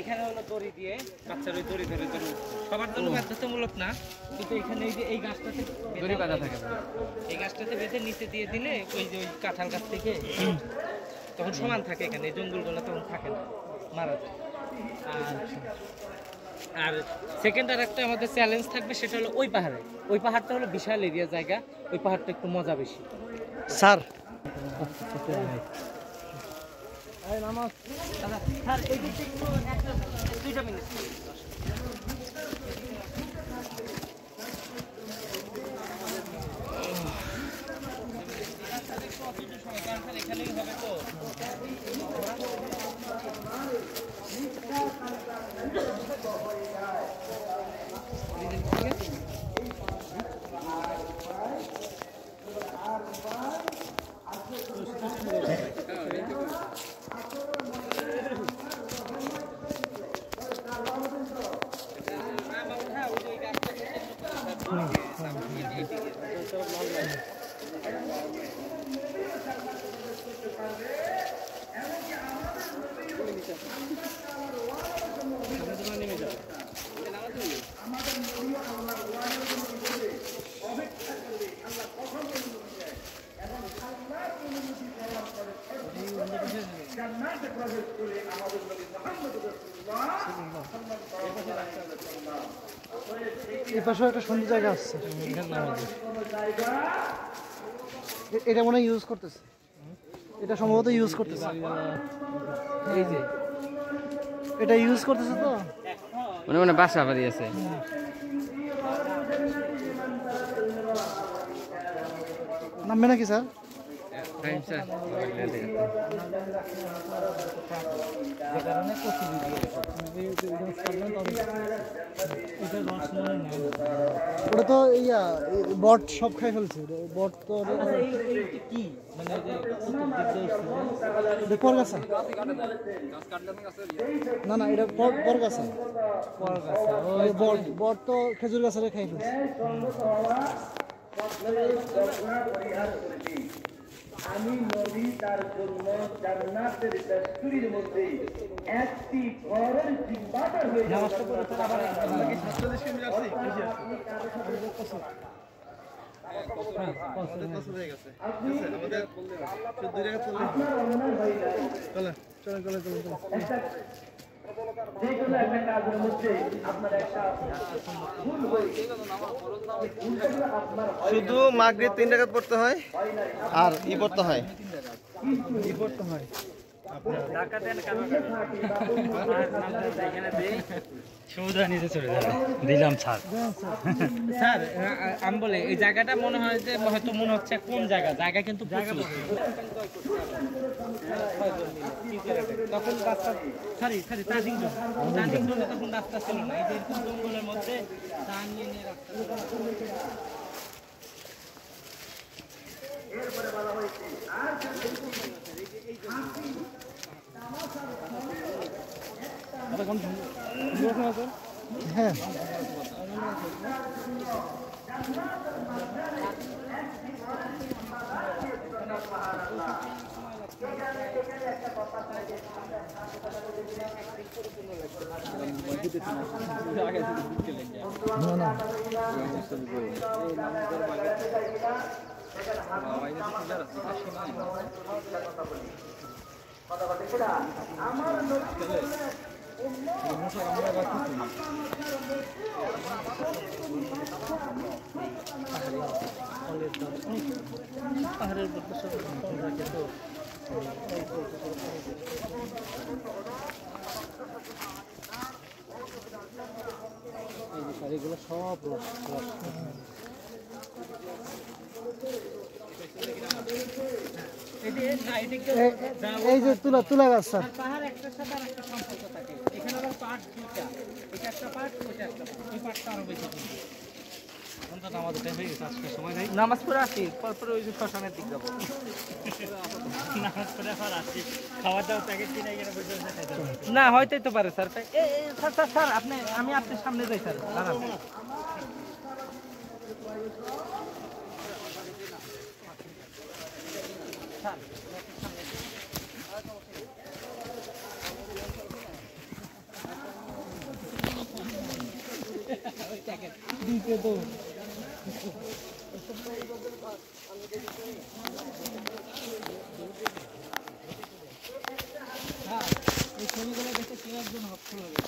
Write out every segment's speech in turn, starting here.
এখানে হলো দড়ি দিয়ে বাচ্চার ওই দড়ি ধরে ধরে সবার জন্য বাধ্যতামূলক না, কিন্তু এখানে এই যে এই গাছটাতে দড়ি বাঁধা থাকে, এই গাছটাতে বেঁধে নিচে দিয়ে দিলে ওই যে ওই কাঁঠাল গাছ থেকে তখন সমান থাকে, এখানে এই জঙ্গলগুলো তখন থাকে না, মারা যায়। আর সেকেন্ড আর একটা আমাদের চ্যালেঞ্জ থাকবে, সেটা হলো ওই পাহাড়ে, ওই পাহাড়টা হলো বিশাল এরিয়া জায়গা, ওই পাহাড়টা একটু মজা বেশি। স্যার এখানেই হবে তো এই পাশে একটা সুন্দর জায়গা আছে, এটা মনে হয় ইউজ করতেছে, এটা সম্ভবত ইউজ করতেছে, এই যে এটা ইউজ করতেছে তো মনে মনে বাসা বাড়ি আছে। নামবে নাকি স্যার? ওটা তো ইয়া বট সব খাই ফেলছে, বট তো কি মানে পরগাছা, না না এটা পরগাছা, বট বট তো খেজুর গাছের খাই ফেলছে। আমি নবী তার জন্য জান্নাতের দস্তুরির মধ্যে একটি ঘরের জিম্মাদার হয়ে যাব। যেকোনো একটা কাজের মধ্যে আপনার একটা ভুল হয়েছে, শুধু মাগরিব 3 রাকাত পড়তে হয় আর পড়তে হয়, পড়তে হয়। দিলাম স্যার। স্যার আমি বলে এই জায়গাটা মনে হয় যে হয়তো মনে হচ্ছে কোন জায়গা, জায়গা কিন্তু তখন রাস্তা চার্জিং জোনে তখন রাস্তা ছিল না, এই যে জঙ্গলের মধ্যে চা নিয়ে নিয়ে রাস্তা। এরপরে বলা হয়েছে আর হ্যাঁ এখানে একটা কথা পাহাড়ের উপর সব ফল রাখে তো এগুলো সব এই যে তুলা গাছ স্যার, পাহাড় একটার সাথে আর একটা সম্পর্ক থাকে। এখানে আবার পাহাড় দুইটা, এটা একটা পাহাড়, ওইটা একটা পাহাড়। এই পাহাড়টা আরো বেশি সুন্দর। আমাদের টাইম হয়ে গেছে, আজকে সময় নাই। নামাজ পড়ে আসি, পরপর ওই যে শ্মশানের দিক যাবো। নামাজ পড়ে আবার আসি, খাওয়া দাওয়া প্যাকেট কিনে এখানে বসে বসে খাইতে হবে। না হয়তোই তো পারে স্যার। স্যার আপনি, আমি আপনার সামনে যাই স্যার, দাঁড়ান। এই ছবিগুলো দেখে কেউ একজন হকফুল হবে।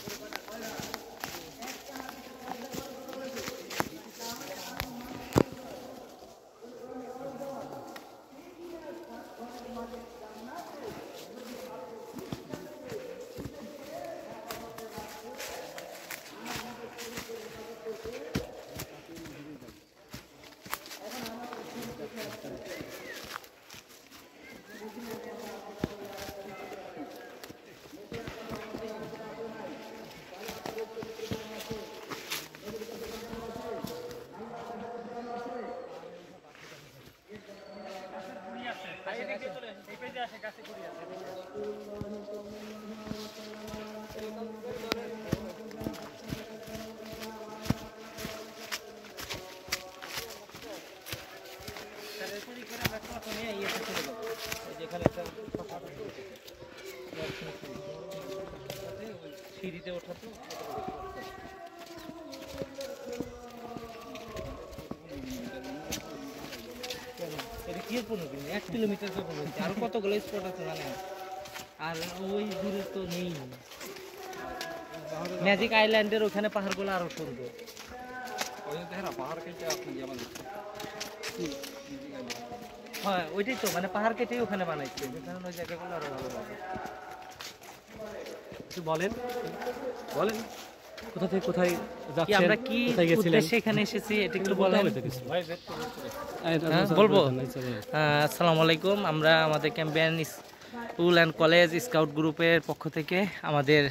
সিঁড়িতে ওঠা তো এটা কি 1 কিলোমিটার আর কতগুলো স্পট আছে জানেন? আর ওই দূরে তো নেই। ম্যাজিক আইল্যান্ডের ওখানে পাহাড়গুলো আরো সুন্দর। হ্যাঁ ওইটাই তো, মানে পাহাড় কেটেই ওখানে বানাইছে, কারণ ওই জায়গাগুলো আরো ভালো লাগে। বলেন বলেন কোথা থেকে কোথায় যাচ্ছেন, আমরা কি উদ্দেশ্যে এখানে এসেছি এটা একটু বলেন। বলবো। আসসালামু আলাইকুম। আমরা আমাদের campaign school and college scout গ্রুপের পক্ষ থেকে আমাদের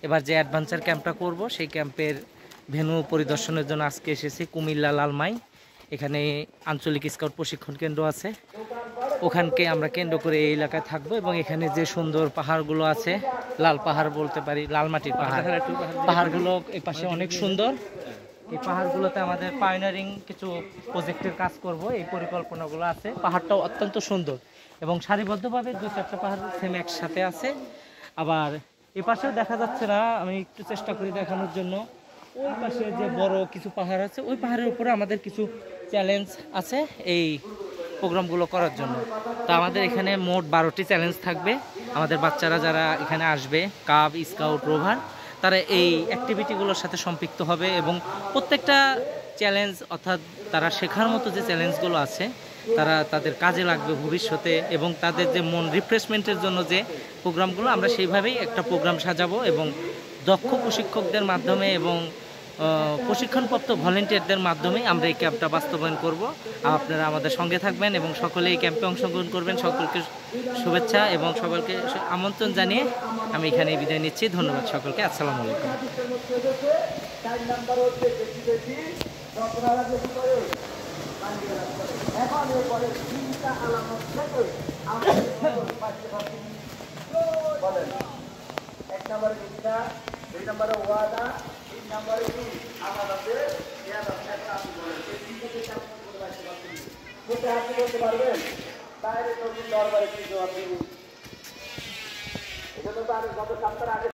এবার যে অ্যাডভেঞ্চার ক্যাম্পটা করব সেই ক্যাম্পের ভেন্যু পরিদর্শনের জন্য আজকে এসেছি কুমিল্লা লালমাই। এখানে আঞ্চলিক স্কাউট প্রশিক্ষণ কেন্দ্র আছে, ওখানকে আমরা কেন্দ্র করে এই এলাকায় থাকবো এবং এখানে যে সুন্দর পাহাড়গুলো আছে, লাল পাহাড় বলতে পারি, লাল মাটির পাহাড়, পাহাড়গুলো এই পাশে অনেক সুন্দর। এই পাহাড়গুলোতে আমাদের পায়োনিয়ারিং কিছু প্রজেক্টের কাজ করব, এই পরিকল্পনাগুলো আছে। পাহাড়টাও অত্যন্ত সুন্দর এবং সারিবদ্ধভাবে 2-4টা পাহাড় সেম একসাথে আছে। আবার এ পাশেও দেখা যাচ্ছে না, আমি একটু চেষ্টা করি দেখানোর জন্য। ওই পাশে যে বড় কিছু পাহাড় আছে, ওই পাহাড়ের উপরে আমাদের কিছু চ্যালেঞ্জ আছে এই প্রোগ্রামগুলো করার জন্য। তো আমাদের এখানে মোট 12টি চ্যালেঞ্জ থাকবে। আমাদের বাচ্চারা যারা এখানে আসবে, কাব স্কাউট রোভার, তারা এই অ্যাক্টিভিটিগুলোর সাথে সম্পৃক্ত হবে এবং প্রত্যেকটা চ্যালেঞ্জ অর্থাৎ তারা শেখার মতো যে চ্যালেঞ্জগুলো আছে তারা তাদের কাজে লাগবে ভবিষ্যতে, এবং তাদের যে মন রিফ্রেশমেন্টের জন্য যে প্রোগ্রামগুলো, আমরা সেইভাবেই একটা প্রোগ্রাম সাজাবো এবং দক্ষ প্রশিক্ষকদের মাধ্যমে এবং প্রশিক্ষণপ্রাপ্ত ভলেন্টিয়ারদের মাধ্যমে আমরা এই ক্যাম্পটা বাস্তবায়ন করব। আপনারা আমাদের সঙ্গে থাকবেন এবং সকলে এই ক্যাম্পে অংশগ্রহণ করবেন। সকলকে শুভেচ্ছা এবং সকলকে আমন্ত্রণ জানিয়ে আমি এখানে বিদায় নিচ্ছি। ধন্যবাদ সকলকে। আসসালামু আলাইকুম। এক নম্বরে বিদ্যা, 2 নম্বরে ওয়াদা, 3 নম্বরে কি আমাদের করতে পারবেন। বাইরে তো দরবারে কি জবাব দেব। গত সপ্তাহের আগে